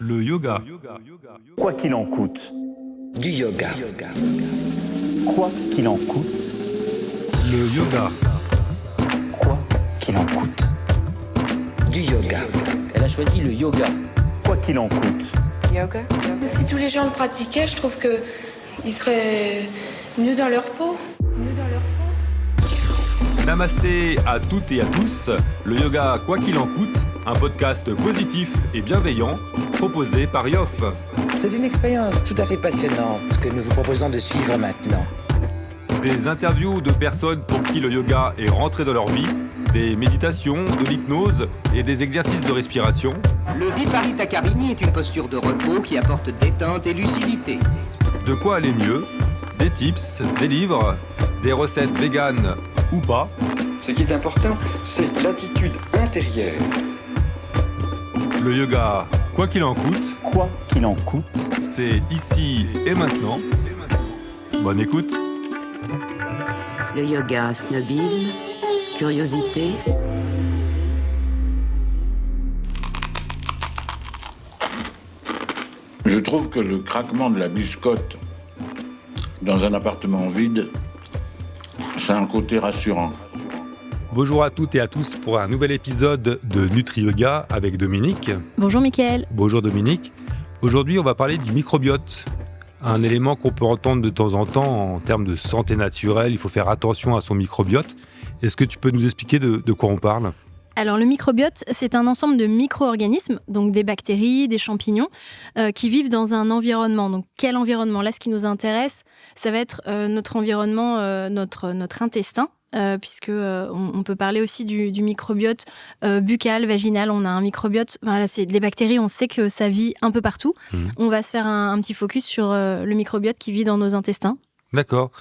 Le yoga. Quoi qu'il en coûte. Du yoga. Quoi qu'il en coûte. Le yoga. Quoi qu'il en coûte. Du yoga. Elle a choisi le yoga. Quoi qu'il en coûte. Yoga. Si tous les gens le pratiquaient, je trouve qu'ils seraient mieux dans leur peau. Namasté à toutes et à tous. Le yoga, quoi qu'il en coûte, un podcast positif et bienveillant proposé par Yoff. C'est une expérience tout à fait passionnante que nous vous proposons de suivre maintenant. Des interviews de personnes pour qui le yoga est rentré dans leur vie, des méditations, de l'hypnose et des exercices de respiration. Le Viparita Karini est une posture de repos qui apporte détente et lucidité. De quoi aller mieux, des tips, des livres, des recettes véganes ou pas. Ce qui est important, c'est l'attitude intérieure. Le yoga, quoi qu'il en coûte, Quoi qu'il en coûte. c'est ici et maintenant. Bonne écoute. Le yoga, snobisme, curiosité. Je trouve que le craquement de la biscotte dans un appartement vide, c'est un côté rassurant. Bonjour à toutes et à tous pour un nouvel épisode de Nutri Yoga avec Dominique. Bonjour Mickaël. Bonjour Dominique. Aujourd'hui, on va parler du microbiote. Un élément qu'on peut entendre de temps en temps en termes de santé naturelle. Il faut faire attention à son microbiote. Est-ce que tu peux nous expliquer de quoi on parle ? Alors le microbiote, c'est un ensemble de micro-organismes, donc des bactéries, des champignons, qui vivent dans un environnement. Donc quel environnement ? Là, ce qui nous intéresse, ça va être notre environnement, notre intestin. Puisque on peut parler aussi du microbiote buccal, vaginal. On a un microbiote, voilà, c'est des bactéries, on sait que ça vit un peu partout. On va se faire un petit focus sur le microbiote qui vit dans nos intestins. D'accord.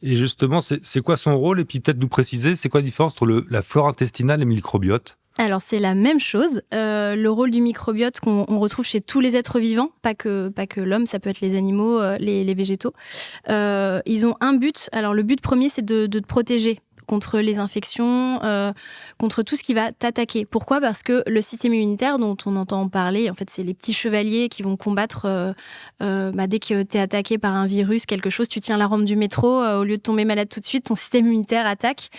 Et justement, c'est quoi son rôle ? Et puis peut-être nous préciser, c'est quoi la différence entre la flore intestinale et le microbiote ? Alors, c'est la même chose. Le rôle du microbiote qu'on retrouve chez tous les êtres vivants, pas que l'homme, ça peut être les animaux, les végétaux. Ils ont un but. Alors, le but premier, c'est de te protéger contre les infections, contre tout ce qui va t'attaquer. Pourquoi ? Parce que le système immunitaire dont on entend parler, en fait, c'est les petits chevaliers qui vont combattre dès que tu es attaqué par un virus, quelque chose, tu tiens la rampe du métro, au lieu de tomber malade tout de suite, ton système immunitaire attaque.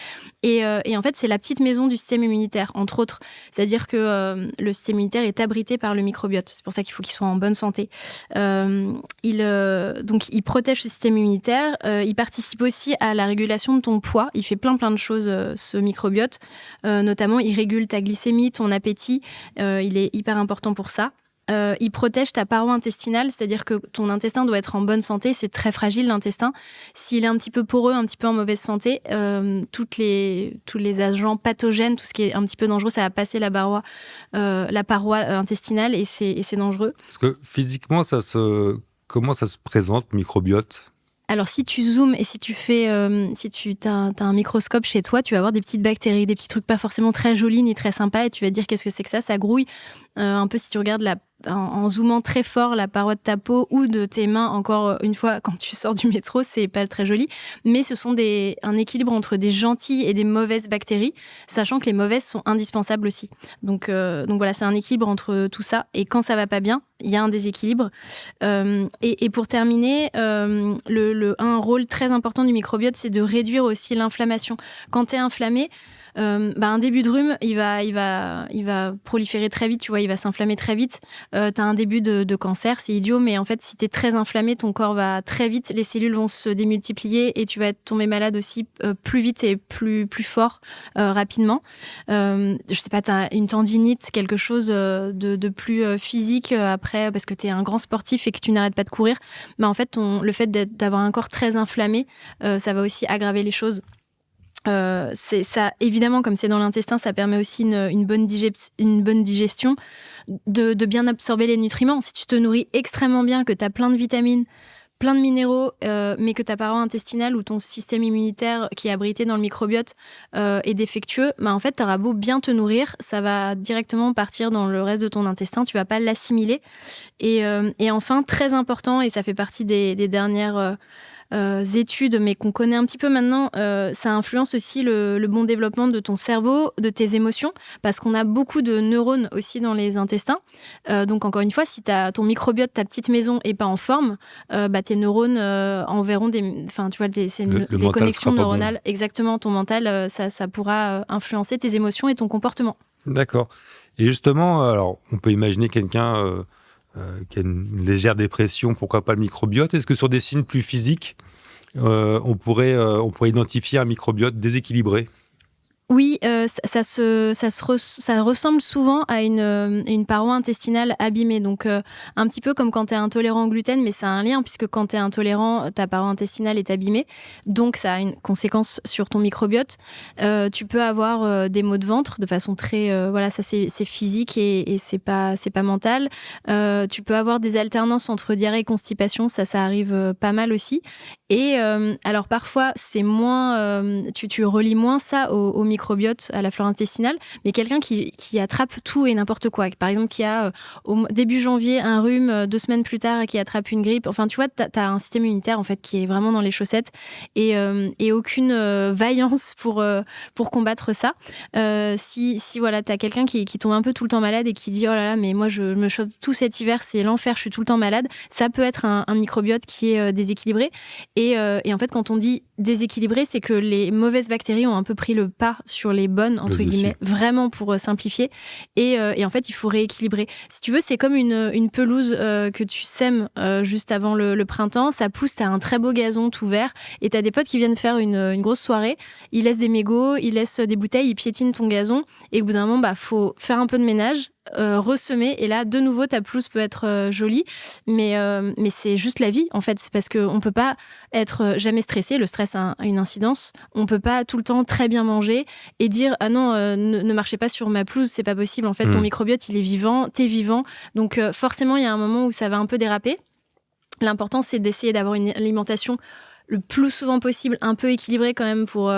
Et en fait, c'est la petite maison du système immunitaire, entre autres. C'est-à-dire que le système immunitaire est abrité par le microbiote. C'est pour ça qu'il faut qu'il soit en bonne santé. Donc, il protège ce système immunitaire. Il participe aussi à la régulation de ton poids. Il fait plein de choses, ce microbiote. Notamment, il régule ta glycémie, ton appétit. Il est hyper important pour ça. Il protège ta paroi intestinale, c'est-à-dire que ton intestin doit être en bonne santé. C'est très fragile, l'intestin. S'il est un petit peu poreux, un petit peu en mauvaise santé, tous les agents pathogènes, tout ce qui est un petit peu dangereux, ça va passer la paroi intestinale et c'est dangereux. Parce que physiquement, comment ça se présente, le microbiote ? Alors, si tu zoomes et si tu as un microscope chez toi, tu vas voir des petites bactéries, des petits trucs pas forcément très jolis ni très sympas et tu vas te dire qu'est-ce que c'est que ça ? Ça grouille. Un peu si tu regardes en zoomant très fort la paroi de ta peau ou de tes mains, encore une fois, quand tu sors du métro, c'est pas très joli. Mais ce sont un équilibre entre des gentilles et des mauvaises bactéries, sachant que les mauvaises sont indispensables aussi. Donc voilà, c'est un équilibre entre tout ça. Et quand ça va pas bien, il y a un déséquilibre. Et pour terminer, un rôle très important du microbiote, c'est de réduire aussi l'inflammation. Quand tu es inflammé, un début de rhume, il va proliférer très vite, tu vois, il va s'inflammer très vite. T'as un début de cancer, c'est idiot, mais en fait, si t'es très inflammé, ton corps va très vite, les cellules vont se démultiplier et tu vas tomber malade aussi plus vite et plus fort rapidement. Je sais pas, t'as une tendinite, quelque chose de plus physique après, parce que t'es un grand sportif et que tu n'arrêtes pas de courir. Mais en fait, le fait d'avoir un corps très inflammé, ça va aussi aggraver les choses. C'est ça, évidemment, comme c'est dans l'intestin, ça permet aussi une bonne digestion, de bien absorber les nutriments. Si tu te nourris extrêmement bien, que tu as plein de vitamines, plein de minéraux, mais que ta paroi intestinale ou ton système immunitaire qui est abrité dans le microbiote est défectueux, en fait, tu auras beau bien te nourrir, ça va directement partir dans le reste de ton intestin, tu vas pas l'assimiler. Et enfin, très important, et ça fait partie des dernières études, mais qu'on connaît un petit peu maintenant, ça influence aussi le bon développement de ton cerveau, de tes émotions, parce qu'on a beaucoup de neurones aussi dans les intestins. Donc encore une fois, si ton microbiote, ta petite maison est pas en forme, tes neurones enverront des connexions neuronales. Exactement, ton mental, ça pourra influencer tes émotions et ton comportement. D'accord. Et justement, alors, on peut imaginer quelqu'un qui a une légère dépression, pourquoi pas le microbiote. Est-ce que sur des signes plus physiques, on pourrait identifier un microbiote déséquilibré ? Oui, ça ressemble souvent à une paroi intestinale abîmée. Donc, un petit peu comme quand tu es intolérant au gluten, mais ça a un lien, puisque quand tu es intolérant, ta paroi intestinale est abîmée. Donc, ça a une conséquence sur ton microbiote. Tu peux avoir des maux de ventre de façon très... ça c'est physique et c'est pas mental. Tu peux avoir des alternances entre diarrhée et constipation. Ça arrive pas mal aussi. Et alors, parfois, c'est moins... tu relis moins ça au microbiote, à la flore intestinale, mais quelqu'un qui attrape tout et n'importe quoi. Par exemple, qui a au début janvier un rhume, 2 semaines plus tard, qui attrape une grippe. Enfin, tu vois, tu as un système immunitaire en fait, qui est vraiment dans les chaussettes et aucune vaillance pour combattre ça. Si voilà, tu as quelqu'un qui tombe un peu tout le temps malade et qui dit « Oh là là, mais moi, je me chope tout cet hiver, c'est l'enfer, je suis tout le temps malade », ça peut être un microbiote qui est déséquilibré. Et en fait, quand on dit déséquilibré, c'est que les mauvaises bactéries ont un peu pris le pas sur les bonnes, entre guillemets, vraiment pour simplifier. Et en fait, il faut rééquilibrer. Si tu veux, c'est comme une pelouse que tu sèmes juste avant le printemps. Ça pousse, t'as un très beau gazon tout vert. Et t'as des potes qui viennent faire une grosse soirée. Ils laissent des mégots, ils laissent des bouteilles, ils piétinent ton gazon. Et au bout d'un moment, faut faire un peu de ménage. Ressemer et là de nouveau ta pelouse peut être jolie mais c'est juste la vie en fait, c'est parce qu'on peut pas être jamais stressé, le stress a une incidence, on peut pas tout le temps très bien manger et dire ah non ne marchez pas sur ma pelouse, c'est pas possible en fait, ton microbiote il est vivant, t'es vivant, donc forcément il y a un moment où ça va un peu déraper. L'important c'est d'essayer d'avoir une alimentation le plus souvent possible, un peu équilibré quand même pour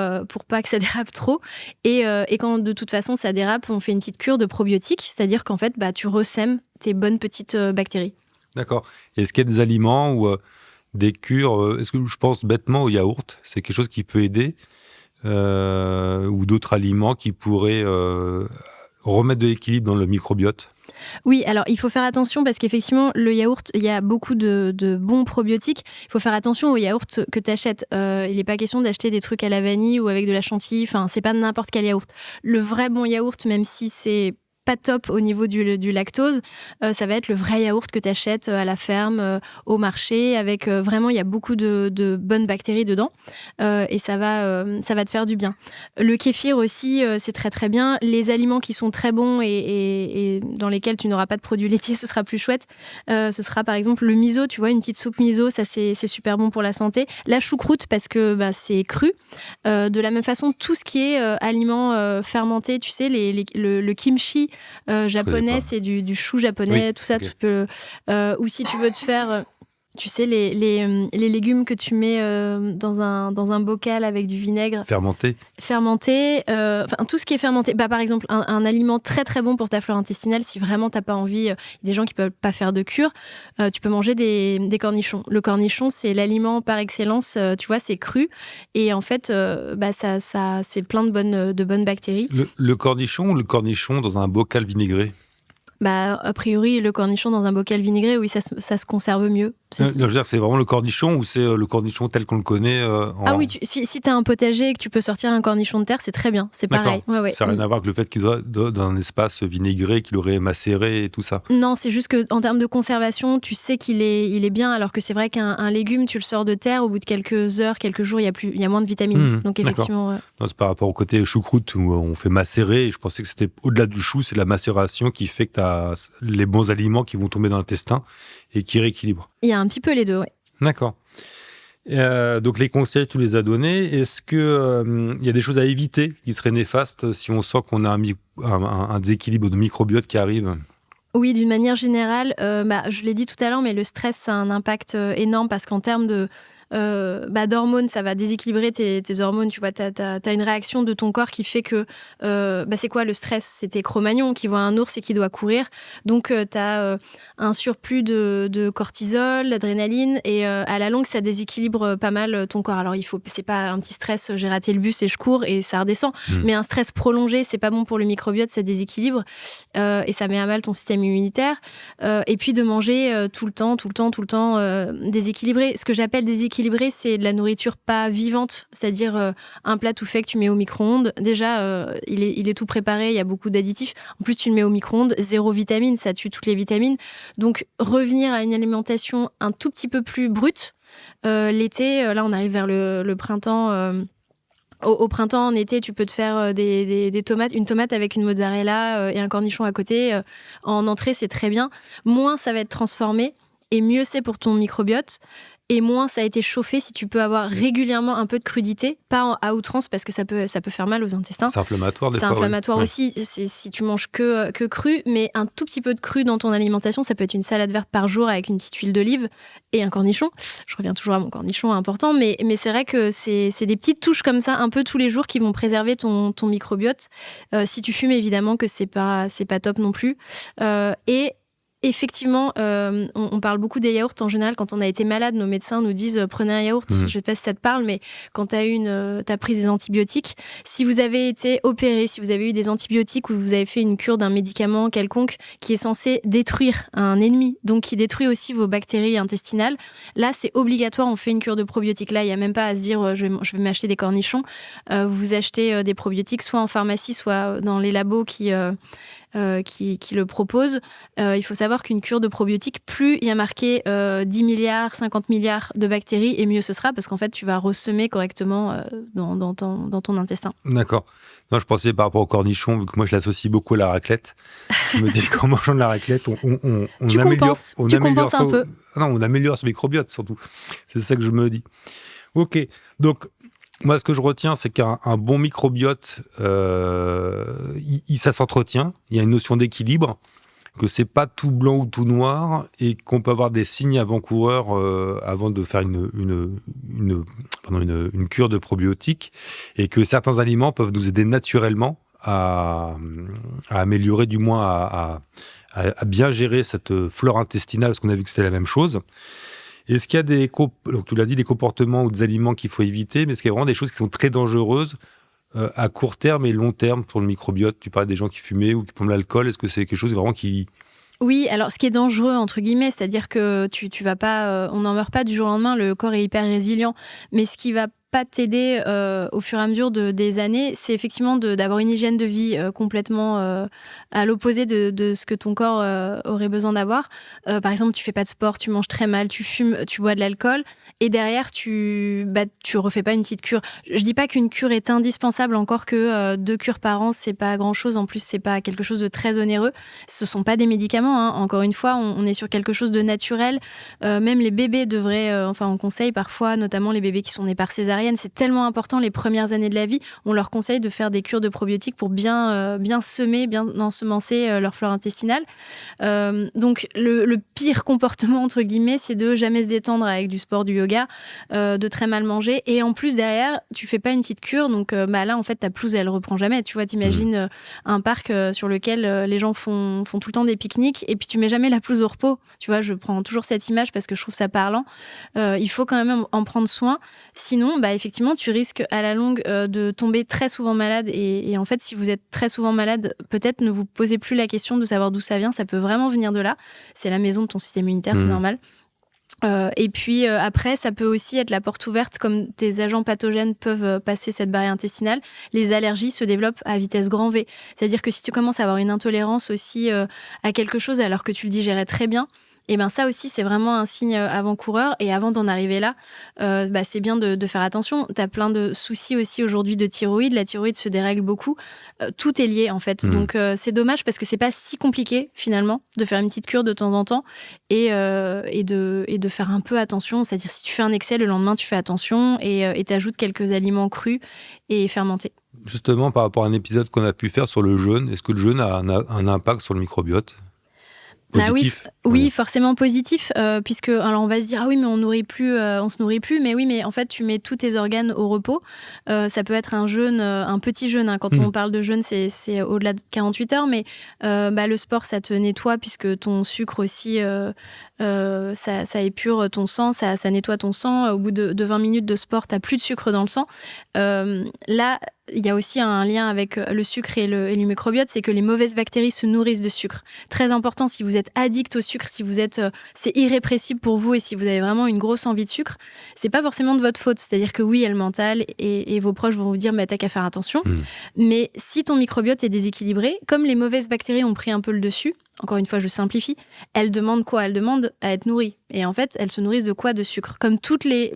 pas que ça dérape trop. Et quand de toute façon ça dérape, on fait une petite cure de probiotiques, c'est-à-dire qu'en fait, tu ressèmes tes bonnes petites bactéries. D'accord. Et est-ce qu'il y a des aliments ou des cures, est-ce que je pense bêtement au yaourt, c'est quelque chose qui peut aider ou d'autres aliments qui pourraient remettre de l'équilibre dans le microbiote ? Oui, alors il faut faire attention parce qu'effectivement, le yaourt, il y a beaucoup de bons probiotiques. Il faut faire attention au yaourt que tu achètes. Il n'est pas question d'acheter des trucs à la vanille ou avec de la chantilly. Enfin, c'est pas n'importe quel yaourt. Le vrai bon yaourt, même si c'est pas top au niveau du lactose, ça va être le vrai yaourt que tu achètes à la ferme, au marché, avec vraiment, il y a beaucoup de bonnes bactéries dedans et ça va te faire du bien. Le kéfir aussi, c'est très très bien. Les aliments qui sont très bons et dans lesquels tu n'auras pas de produits laitiers, ce sera plus chouette. Ce sera par exemple le miso, tu vois, une petite soupe miso, ça c'est super bon pour la santé. La choucroute parce que c'est cru. De la même façon, tout ce qui est aliments fermentés, tu sais, le kimchi japonais, c'est du chou japonais, oui, tout ça, okay. Tu peux, ou si tu veux te faire, tu sais, les légumes que tu mets dans un bocal avec du vinaigre. Fermenté, tout ce qui est fermenté. Par exemple, un aliment très très bon pour ta flore intestinale, si vraiment t'as pas envie, des gens qui peuvent pas faire de cure, tu peux manger des cornichons. Le cornichon, c'est l'aliment par excellence, tu vois, c'est cru. Et en fait, ça c'est plein de bonnes bactéries. Le cornichon ou le cornichon dans un bocal vinaigré ? A priori, le cornichon dans un bocal vinaigré, oui, ça se conserve mieux. Je veux dire, c'est vraiment le cornichon ou c'est le cornichon tel qu'on le connaît Ah oui, si tu as un potager et que tu peux sortir un cornichon de terre, c'est très bien, c'est pareil. Ouais. Ça n'a rien à voir avec le fait qu'il doit dans un espace vinaigré, qu'il aurait macéré et tout ça. Non, c'est juste qu'en termes de conservation, tu sais qu'il est bien, alors que c'est vrai qu'un légume, tu le sors de terre, au bout de quelques heures, quelques jours, il y a moins de vitamines. Donc effectivement... Non, c'est par rapport au côté choucroute où on fait macérer, et je pensais que c'était au-delà du chou, c'est la macération qui fait que tu as les bons aliments qui vont tomber dans l'intestin et qui rééquilibrent. Il y a un petit peu les deux, oui. D'accord. Donc les conseils, tu les as donnés. Est-ce qu'il y a des choses à éviter qui seraient néfastes si on sent qu'on a un déséquilibre de microbiote qui arrive ? Oui, d'une manière générale, je l'ai dit tout à l'heure, mais le stress, ça a un impact énorme parce qu'en termes de d'hormones, ça va déséquilibrer tes hormones. Tu vois, t'as une réaction de ton corps qui fait que c'est quoi le stress? C'est tes Cro-Magnons qui voient un ours et qui doit courir. Donc, t'as un surplus de cortisol, d'adrénaline, et à la longue, ça déséquilibre pas mal ton corps. Alors, c'est pas un petit stress, j'ai raté le bus et je cours et ça redescend. Mais un stress prolongé, c'est pas bon pour le microbiote, ça déséquilibre et ça met à mal ton système immunitaire. Et puis de manger tout le temps déséquilibré. Ce que j'appelle déséquilibré, c'est de la nourriture pas vivante, c'est-à-dire un plat tout fait que tu mets au micro-ondes. Déjà, il est tout préparé, il y a beaucoup d'additifs. En plus, tu le mets au micro-ondes, 0 vitamines, ça tue toutes les vitamines. Donc, revenir à une alimentation un tout petit peu plus brute. L'été, là, on arrive vers le printemps. Au printemps, en été, tu peux te faire des tomates, une tomate avec une mozzarella et un cornichon à côté. En entrée, c'est très bien. Moins ça va être transformé et mieux c'est pour ton microbiote. Et moins ça a été chauffé, si tu peux avoir régulièrement un peu de crudité, pas à outrance parce que ça peut faire mal aux intestins. C'est inflammatoire des fois. C'est inflammatoire aussi, si tu manges que cru, mais un tout petit peu de cru dans ton alimentation, ça peut être une salade verte par jour avec une petite huile d'olive et un cornichon. Je reviens toujours à mon cornichon important, mais c'est vrai que c'est des petites touches comme ça, un peu tous les jours, qui vont préserver ton microbiote. Si tu fumes, évidemment que c'est pas top non plus. Et effectivement, on parle beaucoup des yaourts en général. Quand on a été malade, nos médecins nous disent prenez un yaourt. Je ne sais pas si ça te parle, mais quand t'as pris des antibiotiques, si vous avez été opéré, si vous avez eu des antibiotiques ou vous avez fait une cure d'un médicament quelconque qui est censé détruire un ennemi, donc qui détruit aussi vos bactéries intestinales, là c'est obligatoire, on fait une cure de probiotiques. Là, il n'y a même pas à se dire je vais m'acheter des cornichons. Vous achetez des probiotiques soit en pharmacie, soit dans les labos qui le proposent. Il faut savoir qu'une cure de probiotiques, plus il y a marqué 10 milliards, 50 milliards de bactéries, et mieux ce sera, parce qu'en fait, tu vas ressemer correctement dans ton intestin. D'accord. Non, je pensais par rapport au cornichon, vu que moi je l'associe beaucoup à la raclette. Je me dis qu'en mangeant de la raclette, on améliore son microbiote, surtout. C'est ça que je me dis. Ok, donc moi, ce que je retiens, c'est qu'un bon microbiote, ça s'entretient. Il y a une notion d'équilibre, que c'est pas tout blanc ou tout noir, et qu'on peut avoir des signes avant-coureurs avant de faire une cure de probiotiques, et que certains aliments peuvent nous aider naturellement à améliorer, du moins à bien gérer cette flore intestinale, parce qu'on a vu que c'était la même chose. Est-ce qu'il y a donc tu l'as dit, des comportements ou des aliments qu'il faut éviter, mais est-ce qu'il y a vraiment des choses qui sont très dangereuses à court terme et long terme pour le microbiote? Tu parlais des gens qui fumaient ou qui prennent de l'alcool. Est-ce que c'est quelque chose vraiment qui... Oui, alors ce qui est dangereux, entre guillemets, c'est-à-dire que tu vas pas... on n'en meurt pas du jour au lendemain, le corps est hyper résilient, mais ce qui va pas t'aider au fur et à mesure des années, c'est effectivement d'avoir une hygiène de vie complètement à l'opposé de ce que ton corps aurait besoin d'avoir. Par exemple, tu fais pas de sport, tu manges très mal, tu fumes, tu bois de l'alcool, et derrière, tu refais pas une petite cure. Je dis pas qu'une cure est indispensable, encore que 2 cures par an, c'est pas grand-chose. En plus, c'est pas quelque chose de très onéreux. Ce sont pas des médicaments, hein. Encore une fois, on est sur quelque chose de naturel. Même les bébés devraient... on conseille parfois, notamment les bébés qui sont nés par césarienne, c'est tellement important les premières années de la vie. On leur conseille de faire des cures de probiotiques pour bien semer, bien ensemencer leur flore intestinale. Donc, le pire comportement, entre guillemets, c'est de jamais se détendre avec du sport, du yoga, de très mal manger. Et en plus, derrière, tu fais pas une petite cure. Donc, là, en fait, ta pelouse, elle reprend jamais. Tu vois, t'imagines un parc sur lequel les gens font tout le temps des pique-niques, et puis tu mets jamais la pelouse au repos. Tu vois, je prends toujours cette image parce que je trouve ça parlant. Il faut quand même en prendre soin. Sinon, effectivement, tu risques à la longue de tomber très souvent malade. Et en fait, si vous êtes très souvent malade, peut-être ne vous posez plus la question de savoir d'où ça vient. Ça peut vraiment venir de là. C'est la maison de ton système immunitaire, c'est normal. Et puis après, ça peut aussi être la porte ouverte, comme tes agents pathogènes peuvent passer cette barrière intestinale. Les allergies se développent à vitesse grand V. C'est-à-dire que si tu commences à avoir une intolérance aussi à quelque chose alors que tu le digérais très bien, et ça aussi, c'est vraiment un signe avant-coureur. Et avant d'en arriver là, c'est bien de faire attention. Tu as plein de soucis aussi aujourd'hui de thyroïde. La thyroïde se dérègle beaucoup. Tout est lié, en fait. Donc, c'est dommage parce que c'est pas si compliqué, finalement, de faire une petite cure de temps en temps et de faire un peu attention. C'est-à-dire, si tu fais un excès, le lendemain, tu fais attention et tu ajoutes quelques aliments crus et fermentés. Justement, par rapport à un épisode qu'on a pu faire sur le jeûne, est-ce que le jeûne a un impact sur le microbiote ? Positif. Oui, forcément positif, puisque alors on va se dire mais on se nourrit plus, mais oui, mais en fait tu mets tous tes organes au repos. Ça peut être un jeûne, un petit jeûne. Hein. Quand on parle de jeûne, c'est au-delà de 48 heures, mais le sport ça te nettoie puisque ton sucre aussi, ça épure ton sang, ça nettoie ton sang. Au bout de 20 minutes de sport, t'as plus de sucre dans le sang. Là, il y a aussi un lien avec le sucre et le microbiote, c'est que les mauvaises bactéries se nourrissent de sucre. Très important, si vous êtes addict au sucre, si vous êtes, c'est irrépressible pour vous et si vous avez vraiment une grosse envie de sucre, c'est pas forcément de votre faute. C'est-à-dire que oui, elle mentale et vos proches vont vous dire t'as qu'à faire attention. Mais si ton microbiote est déséquilibré, comme les mauvaises bactéries ont pris un peu le dessus, encore une fois, je simplifie, elles demandent quoi ? Elles demandent à être nourries. Et en fait, elles se nourrissent de quoi ? De sucre. Comme toutes les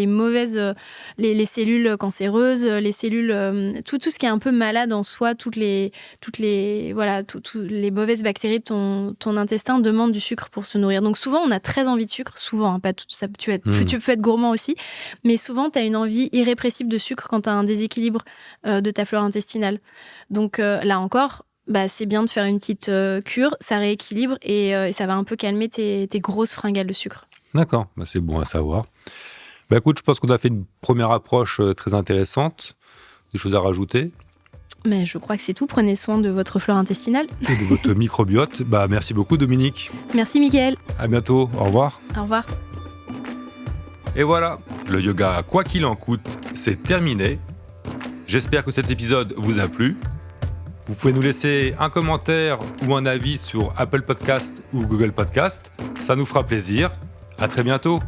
mauvaises, les cellules cancéreuses, les cellules, tout ce qui est un peu malade en soi, toutes les mauvaises bactéries de ton intestin demandent du sucre pour se nourrir. Donc souvent, on a très envie de sucre. Souvent, hein, pas tout ça. Tu peux être gourmand aussi, mais souvent, tu as une envie irrépressible de sucre quand tu as un déséquilibre de ta flore intestinale. Donc là encore, c'est bien de faire une petite cure, ça rééquilibre et ça va un peu calmer tes grosses fringales de sucre. D'accord, c'est bon à savoir. Écoute, je pense qu'on a fait une première approche très intéressante. Des choses à rajouter ? Mais je crois que c'est tout. Prenez soin de votre flore intestinale. Et de votre microbiote. Merci beaucoup, Dominique. Merci, Mickaël. À bientôt. Au revoir. Au revoir. Et voilà, le yoga, quoi qu'il en coûte, c'est terminé. J'espère que cet épisode vous a plu. Vous pouvez nous laisser un commentaire ou un avis sur Apple Podcast ou Google Podcast. Ça nous fera plaisir. À très bientôt.